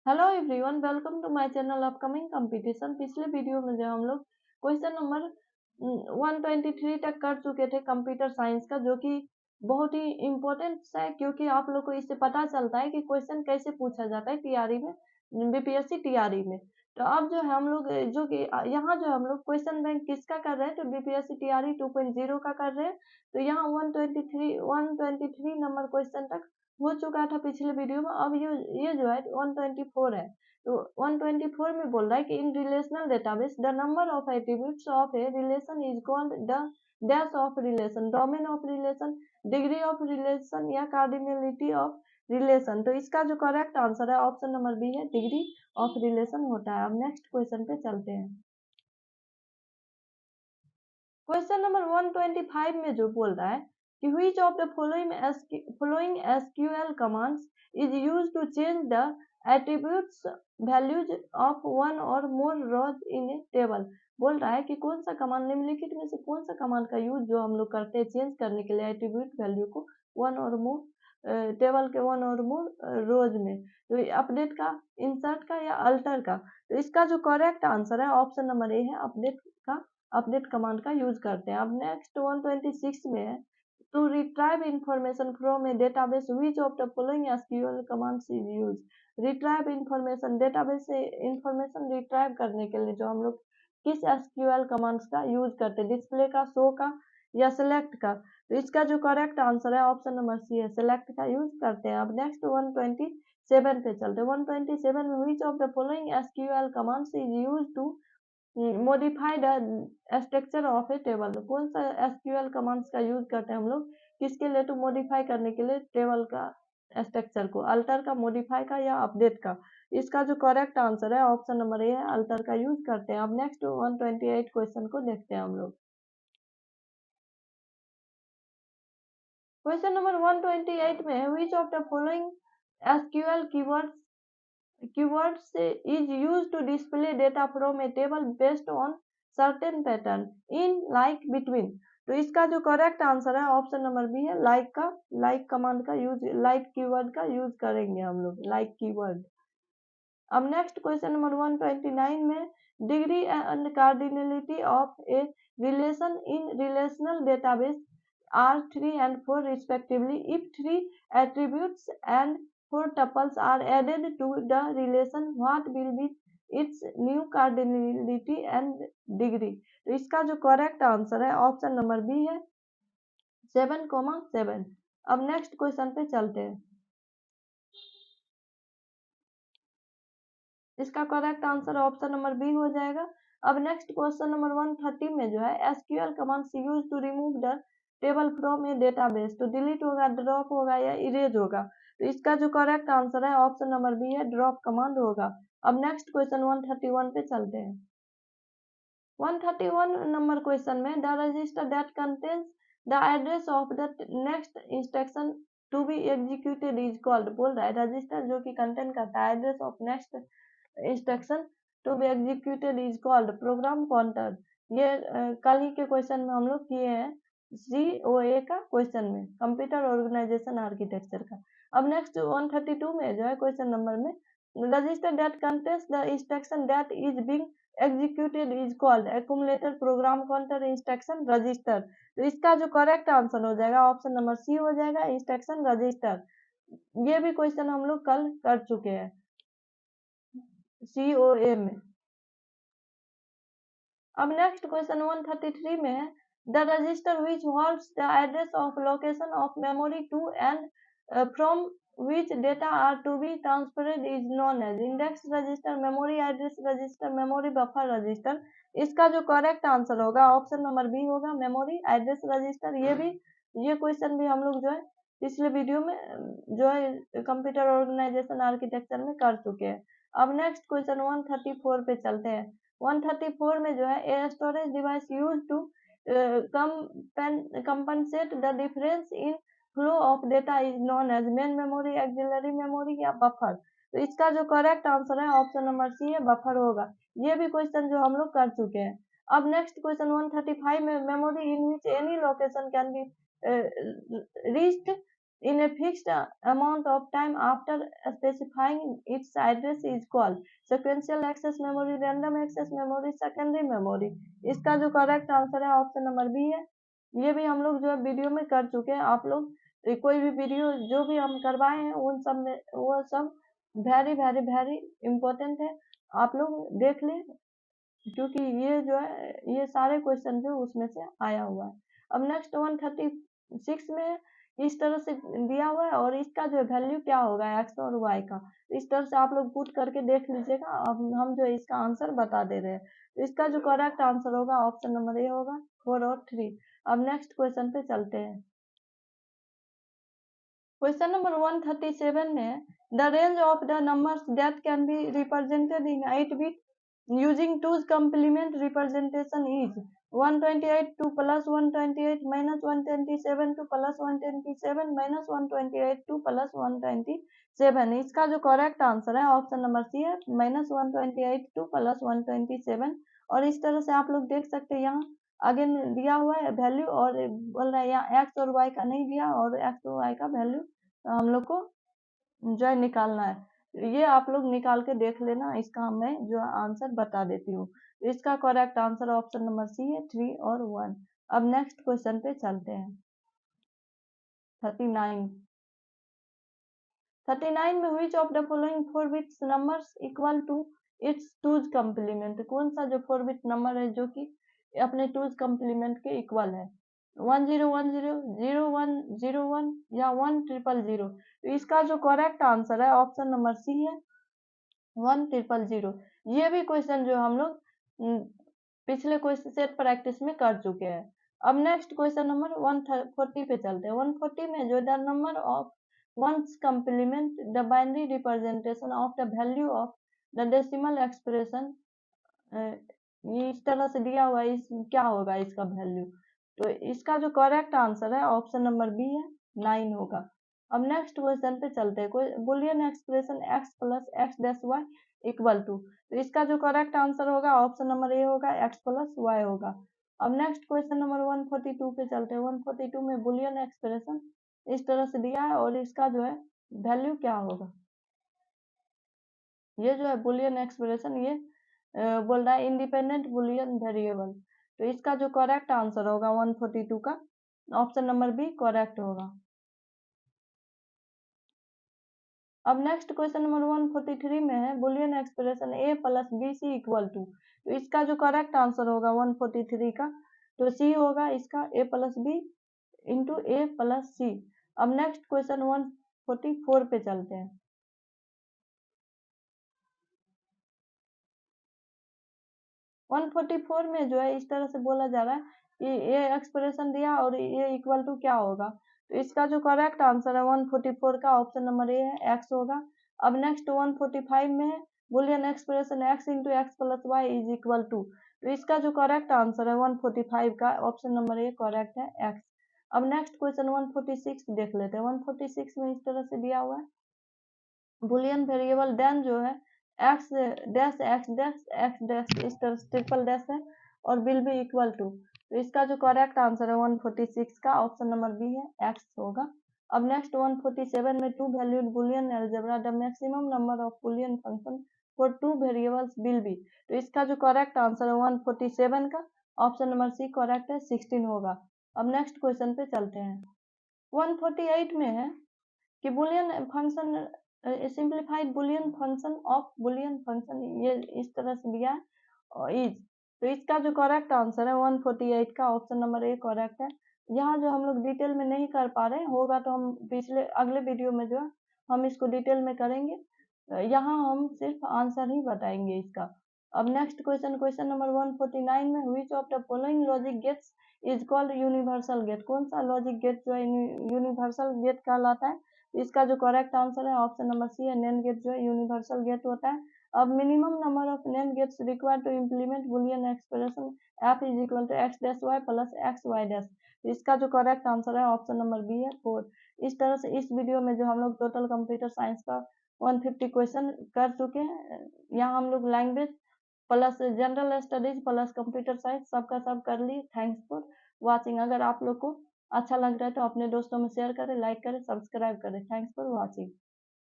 Hello everyone, welcome to my channel upcoming competition. पिछले video में जो हम लोग क्वेश्चन नंबर 123 तक कर चुके थे कंप्यूटर साइंस का, जो कि बहुत ही इम्पोर्टेंट है क्योंकि आप लोग को इससे पता चलता है कि क्वेश्चन कैसे पूछा जाता है टीआरई में, बीपीएससी टीआरई में। तो अब जो है हम लोग जो कि यहाँ जो हम लोग क्वेश्चन बैंक किसका कर रहे हैं, तो बीपीएससी टीआरई 2.0 का कर रहे हैं। तो यहाँ 123 नंबर क्वेश्चन तक हो चुका था पिछले वीडियो में। अब ये जो है 124 है। तो 124 में बोल रहा है कि in relational database the number of attributes of a relation is called the dash of relation, domain of relation, degree of relation या कार्डिनलिटी ऑफ रिलेशन। तो इसका जो करेक्ट आंसर है ऑप्शन नंबर बी है, डिग्री ऑफ रिलेशन होता है। अब next question पे चलते हैं। क्वेश्चन नंबर 125 में जो बोल रहा है कि which of the following SQL commands is used to change the attributes values of one or more rows in a table। बोल रहा है कि कौन सा कमांड निम्नलिखित में से कौन सा कमांड का यूज जो हम लोग करते हैं चेंज करने के लिए एट्रीब्यूट वैल्यू को वन और मोर टेबल के वन और मोर रोज में। तो अपडेट का, इंसर्ट का या अल्टर का। तो इसका जो करेक्ट आंसर है ऑप्शन नंबर ए है, अपडेट का, अपडेट कमांड का यूज करते हैं। अब नेक्स्ट 126 में है to retrieve information from a database which of the following SQL commands is use. Retrieve information, database से इंफॉर्मेशन रिट्राइव करने के लिए जो हम लोग किस एसक्यूएल कमांड्स का यूज करते हैं, डिस्प्ले का, शो का या सिलेक्ट का। तो इसका जो करेक्ट आंसर है ऑप्शन नंबर सी है, सिलेक्ट का यूज करते हैं। अब नेक्स्ट 127 पे चलते हैं। 127 में which of the following SQL commands is use to modify the structure of a table. कौन सा एसक्यूएल कमांड्स का यूज करते हैं हम लोग किसके लिए, तो मॉडिफाई करने के लिए टेबल का स्ट्रक्चर को, अल्टर का, मॉडिफाई का या अपडेट का। इसका जो करेक्ट आंसर है ऑप्शन नंबर ए है, अल्टर का यूज करते हैं। अब नेक्स्ट 128 क्वेश्चन को देखते हैं हम लोग। क्वेश्चन नंबर 128 में है which of the following SQL keywords is used to display data from a table based on certain pattern in, like, between। तो इसका जो करेक्ट आंसर है ऑप्शन नंबर बी है, लाइक का, लाइक कमांड का use, like keyword का use करेंगे हम लोग, लाइक कीवर्ड। अब नेक्स्ट क्वेश्चन नंबर 129 में degree and cardinality of a relation in relational database are 3 and 4 respectively if 3 attributes and 4 tuples are added to the relation, what will be its new cardinality and degree। तो इसका जो correct answer है option number B है, 7,7। अब next question पे चलते हैं। इसका correct answer option number B हो जाएगा। अब नेक्स्ट क्वेश्चन नंबर 130 में जो है SQL commands use to remove the table from a database. तो डिलीट होगा, ड्रॉप होगा या इरेज होगा। तो इसका जो करेक्ट आंसर है ऑप्शन नंबर बी है, ड्रॉप कमांड होगा। अब नेक्स्ट क्वेश्चन 131 पे चलते हैं। 131 नंबर क्वेश्चन में the register that contains the address of the next instruction to be executed is called. बोल रहा है रजिस्टर जो कि कंटेन करता है address of next instruction to be executed is called program counter. ये कल ही के क्वेश्चन में हम लोग किए हैं, COA का क्वेश्चन में, कंप्यूटर ऑर्गेनाइजेशन आर्किटेक्चर का। अब नेक्स्ट 132 में जो है क्वेश्चन नंबर में register that contains the instruction that is being executed is called accumulator program counter instruction register. तो इसका जो करेक्ट आंसर हो जाएगा ऑप्शन नंबर सी हो जाएगा, इंस्ट्रक्शन रजिस्टर। ये भी क्वेश्चन हम लोग कल कर चुके हैं COA में। अब नेक्स्ट क्वेश्चन 133 में है the register which holds the address of location of memory to and from which data are to be transferred is known as index register, memory address register, memory buffer register. इसका जो correct answer होगा option number B होगा, memory address register. ये question भी हम लोग जो है पिछले वीडियो में जो है कंप्यूटर ऑर्गेनाइजेशन आर्किटेक्चर में कर चुके हैं। अब नेक्स्ट क्वेश्चन 134 पे चलते हैं। 134 में जो है a storage device use to compensate the difference in flow of data is known as main memory, auxiliary memory या बफर। तो इसका जो करेक्ट आंसर है ऑप्शन नंबर सी है, बफर होगा। ये भी क्वेश्चन जो हम लोग कर चुके हैं। अब नेक्स्ट क्वेश्चन 135 में memory in which any location can be reached in a fixed amount of time after specifying its address is called sequential access memory, random access memory, secondary memory। इसका जो करेक्ट आंसर है option number B है। ये भी हम लोग जो है वीडियो में कर चुके हैं। आप लोग कोई भी वीडियो जो भी हम करवाए हैं उन सब में वो सब वेरी वेरी वेरी इम्पोर्टेंट है, आप लोग देख लें, क्योंकि ये जो है ये सारे क्वेश्चन जो उसमें से आया हुआ है। अब नेक्स्ट 136 में इस तरह से दिया हुआ है और इसका जो वैल्यू क्या होगा एक्स और वाई का, इस तरह से आप लोग पुट करके देख लीजिएगा। अब हम जो इसका आंसर बता दे रहे हैं, तो इसका जो करेक्ट आंसर होगा ऑप्शन नंबर ए होगा 4 और 3। अब नेक्स्ट क्वेश्चन पे चलते हैं। क्वेश्चन नंबर 137 में है the range of the numbers that can be represented in 8 bit using 2's complement representation is 128 to plus 128 minus 127 to plus 127 minus 128 to plus 127। इसका जो करेक्ट आंसर है ऑप्शन नंबर सी है minus 128 two plus 127। और इस तरह से आप लोग देख सकते हैं यहाँ आगे दिया हुआ है वैल्यू और बोल रहा है यहाँ एक्स और वाई का नहीं दिया और एक्स और वाई का वैल्यू हम लोग को जो है निकालना है। ये आप लोग निकाल के देख लेना, इसका मैं जो आंसर बता देती हूँ। इसका correct answer option number C है 3 और 1। अब नेक्स्ट क्वेश्चन पे चलते हैं। 39 में which of the following 4 bits numbers equal to its 2's complement, कौन सा जो 4 बिट नंबर है जो कि अपने 2's complement के इक्वल है, 1010 0101 या 1000। तो इसका जो करेक्ट आंसर है ऑप्शन नंबर सी है 1000। ये भी क्वेश्चन जो हम लोग पिछले क्वेश्चन सेट प्रैक्टिस में कर चुके हैं। अब नेक्स्ट क्वेश्चन नंबर 140 पे चलते हैं। 140 में जो the number of ones complement the binary representation of the value of the decimal expression, इस तरह से दिया हुआ है, इस क्या होगा इसका वैल्यू। तो इसका जो करेक्ट आंसर है ऑप्शन नंबर बी है 9 होगा। अब नेक्स्ट क्वेश्चन पे चलते हैं। कोई Boolean expression x plus x dash y equal to, तो इसका जो करेक्ट आंसर होगा ऑप्शन नंबर ए होगा x प्लस वाई होगा। अब नेक्स्ट क्वेश्चन नंबर 142 पे चलते हैं। 142 में बुलियन एक्सप्रेशन इस तरह से दिया है और इसका जो है वैल्यू क्या होगा। ये जो है बुलियन एक्सप्रेशन ये बोल रहा है इंडिपेंडेंट बुलियन वेरिएबल, तो इसका जो करेक्ट आंसर होगा 142 का ऑप्शन नंबर बी करेक्ट होगा। अब नेक्स्ट क्वेश्चन नंबर 143 में है Boolean expression a plus b c equal to, तो इसका जो करेक्ट आंसर होगा 143 का तो सी होगा इसका a plus B into A plus C. अब नेक्स्ट क्वेश्चन 144 पे चलते हैं। 144 में जो है इस तरह से बोला जा रहा है कि ये एक्सप्रेशन दिया और ये इक्वल टू क्या होगा, तो इसका जो करेक्ट आंसर है 144 का ऑप्शन नंबर ए है एक्स होगा। अब नेक्स्ट 145 में है Boolean expression x into x plus y is equal to, तो इसका जो करेक्ट आंसर है 145 का ऑप्शन नंबर ए करेक्ट है एक्स। अब नेक्स्ट क्वेश्चन 146 देख लेते हैं। 146 में इस तरह से दिया हुआ है बुलियन वेरिएबल देन जो है x dash x dash x dash इस तरह से ट्रिपल डैश है और विल बी इक्वल टू, तो इसका जो करेक्ट आंसर है 146 का ऑप्शन नंबर बी है एक्स होगा। अब नेक्स्ट 147 में two valued Boolean algebra the maximum number of Boolean function for two variables will be, तो इसका जो करेक्ट आंसर है 147 का ऑप्शन नंबर सी करेक्ट है 16 होगा। अब नेक्स्ट क्वेश्चन पे चलते हैं। 148 में है कि Boolean function simplified Boolean function of Boolean function ये इस तरह से दिया है इज, तो इसका जो करेक्ट आंसर है 148 का ऑप्शन नंबर ए करेक्ट है। यहाँ जो हम लोग डिटेल में नहीं कर पा रहे होगा तो हम पिछले अगले वीडियो में जो है हम इसको डिटेल में करेंगे, यहाँ हम सिर्फ आंसर ही बताएंगे इसका। अब नेक्स्ट क्वेश्चन क्वेश्चन नंबर 149 में which of the following logic gates is called universal gate, कौन सा लॉजिक गेट जो है यूनिवर्सल गेट कहलाता है, इसका जो करेक्ट आंसर है ऑप्शन नंबर सी है नैंड गेट जो है यूनिवर्सल गेट होता है। अब minimum number of NAND gates required to implement Boolean expression f is equal to x dash y plus x y dash, इसका जो करेक्ट आंसर है ऑप्शन नंबर बी है 4। इस तरह से इस वीडियो में जो हम लोग टोटल कंप्यूटर साइंस का 150 क्वेश्चन कर चुके हैं। यहाँ हम लोग language plus general studies plus computer science सबका सब कर लिए। Thanks for watching. अगर आप लोग को अच्छा लग रहा है तो अपने दोस्तों में शेयर करें, लाइक करें, सब्सक्राइब करें। Thanks for watching.